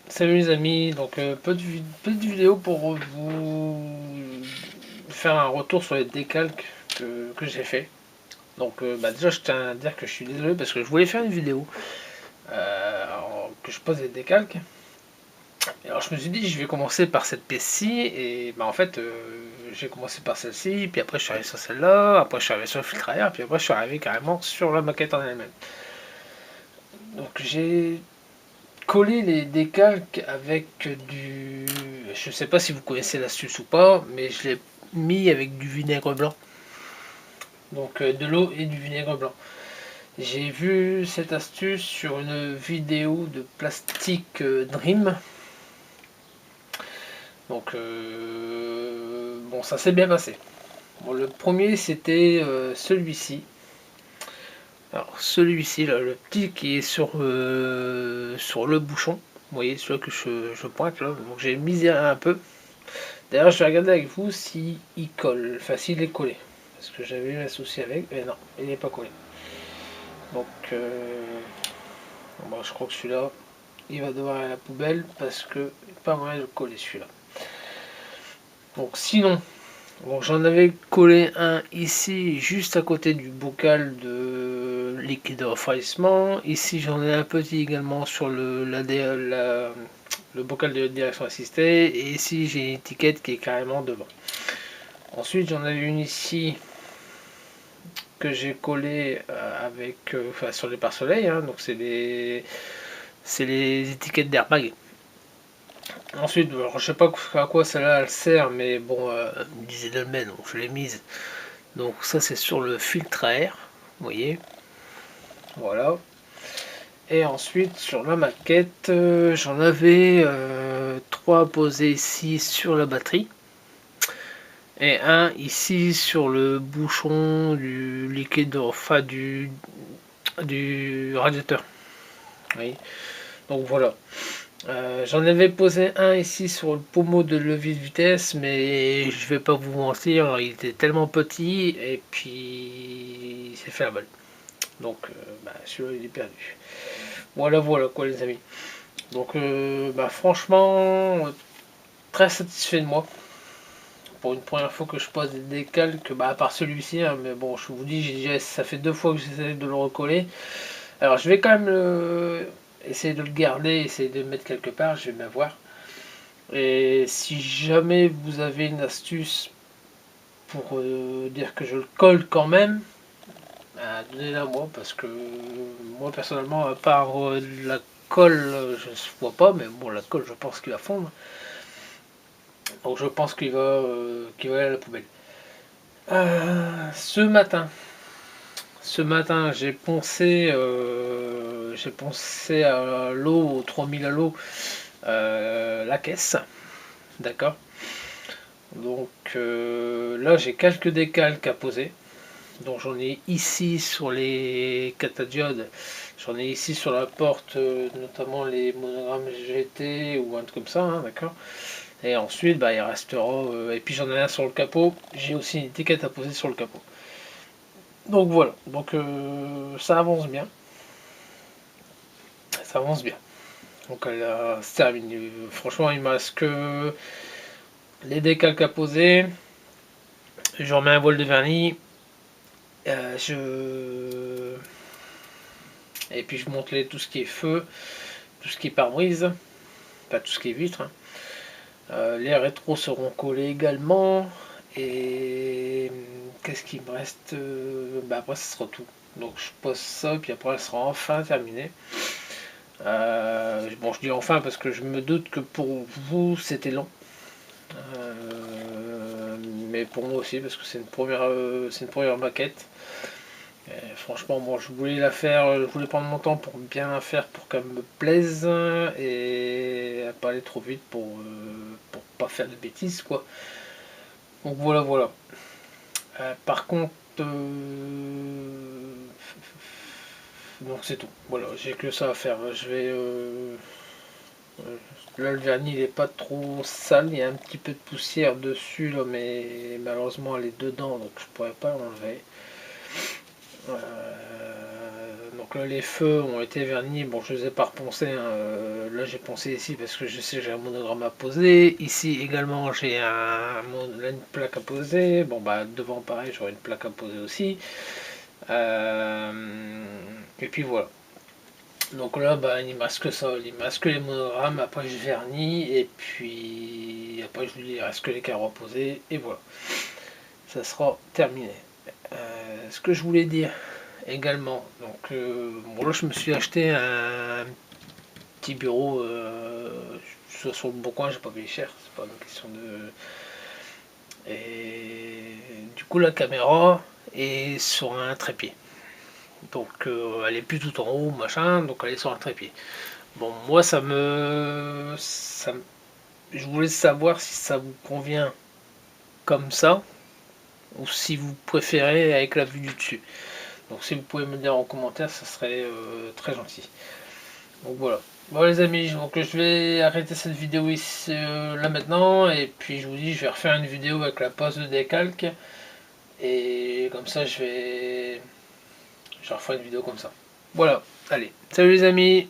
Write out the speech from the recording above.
Salut les amis, donc petite vidéo pour vous faire un retour sur les décalques que j'ai fait. Donc déjà je tiens à dire que je suis désolé parce que je voulais faire une vidéo que je pose les décalques. Et alors je me suis dit je vais commencer par cette pièce-ci et en fait j'ai commencé par celle-ci, puis après je suis arrivé sur celle-là, après je suis arrivé sur le filtre à air, puis après je suis arrivé carrément sur la maquette en elle-même. Donc j'ai coller les décalques avec du... Je sais pas si vous connaissez l'astuce ou pas, mais je l'ai mis avec du vinaigre blanc. Donc de l'eau et du vinaigre blanc. J'ai vu cette astuce sur une vidéo de Plastic Dream. Donc bon, ça s'est bien passé. Bon, le premier c'était celui-ci. Alors celui-ci, là, le petit qui est sur le bouchon. Vous voyez, celui que je pointe là. Donc j'ai misé un peu. D'ailleurs, je vais regarder avec vous s'il colle, enfin s'il est collé. Parce que j'avais eu un souci avec, mais non, il n'est pas collé. Donc, bon, je crois que celui-là, il va devoir aller à la poubelle parce que pas moyen de le coller celui-là. Donc, sinon, bon, j'en avais collé un ici, juste à côté du bocal de liquide de refroidissement. Ici, j'en ai un petit également sur le bocal de direction assistée. Et ici, j'ai une étiquette qui est carrément devant. Ensuite, j'en avais une ici que j'ai collé enfin, sur les pare-soleil, hein, donc c'est les étiquettes d'airbag. Ensuite, alors, je sais pas à quoi celle-là elle sert, mais bon, me disait de le mettre, donc je l'ai mise. Donc ça c'est sur le filtre à air, vous voyez, voilà. Et ensuite sur la maquette, j'en avais 3 posés ici sur la batterie. Et un ici sur le bouchon du liquide, enfin du radiateur. Oui. Donc voilà. J'en avais posé un ici sur le pommeau de levier de vitesse, mais je vais pas vous mentir, il était tellement petit et puis il s'est fait la balle. Donc celui-là il est perdu. Voilà voilà quoi les amis. Donc franchement très satisfait de moi. Pour une première fois que je pose des décalques, à part celui-ci, hein, mais bon je vous dis ça fait 2 fois que j'essaie de le recoller. Alors je vais quand même essayer de le garder, essayer de le mettre quelque part, je vais bien voir. Et si jamais vous avez une astuce pour dire que je le colle quand même, donnez-la moi parce que moi personnellement, à part la colle, je ne vois pas, mais bon, la colle, je pense qu'il va fondre. Donc je pense qu'il va aller à la poubelle. Ce matin, j'ai poncé à l'eau, aux 3000 à l'eau, la caisse, d'accord. Donc là, j'ai quelques décalques à poser. Donc j'en ai ici sur les catadiodes, j'en ai ici sur la porte, notamment les monogrammes GT ou un truc comme ça, hein, d'accord. Et ensuite, il restera. Et puis j'en ai un sur le capot. J'ai aussi une étiquette à poser sur le capot. Donc voilà. Donc ça avance bien. Ça avance bien. Donc elle se termine. Franchement, il me reste que les décalques à poser. Je remets un bol de vernis. Je Et puis je monte tout ce qui est feu, tout ce qui est pare-brise, pas tout ce qui est vitre. Hein. Les rétros seront collés également. Et qu'est-ce qui me reste après, ce sera tout. Donc je pose ça, puis après, elle sera enfin terminée. Bon, je dis enfin parce que je me doute que pour vous, c'était long. Mais pour moi aussi, parce que c'est une première maquette. Franchement, moi je voulais la faire, je voulais prendre mon temps pour bien la faire pour qu'elle me plaise et pas aller trop vite pour pas faire de bêtises quoi. Donc voilà voilà. Par contre, donc c'est tout. Voilà, j'ai que ça à faire. Je vais là le vernis il est pas trop sale, il y a un petit peu de poussière dessus là, mais malheureusement elle est dedans donc je pourrais pas l'enlever. Donc Donc là les feux ont été vernis, bon je les ai pas reponcés, hein. Là j'ai poncé ici parce que je sais que j'ai un monogramme à poser. Ici également j'ai une plaque à poser. Bon bah devant pareil j'aurai une plaque à poser aussi. Et puis voilà. Donc là bah il ne me reste que ça, il me reste que les monogrammes, après je vernis et puis après je lui reste que les carreaux à poser et voilà. Ça sera terminé. Ce que je voulais dire également, donc bon là je me suis acheté un petit bureau sur le bon coin, j'ai pas payé cher, c'est pas une question de. Et du coup la caméra est sur un trépied. Donc elle est plus tout en haut, machin, donc elle est sur un trépied. Bon moi je voulais savoir si ça vous convient comme ça ou si vous préférez avec la vue du dessus. Donc si vous pouvez me dire en commentaire, ça serait très gentil. Donc voilà. Bon les amis, donc je vais arrêter cette vidéo ici là maintenant et puis je vous dis je vais refaire une vidéo avec la pose de décalque et comme ça je referai une vidéo comme ça. Voilà, allez, salut les amis.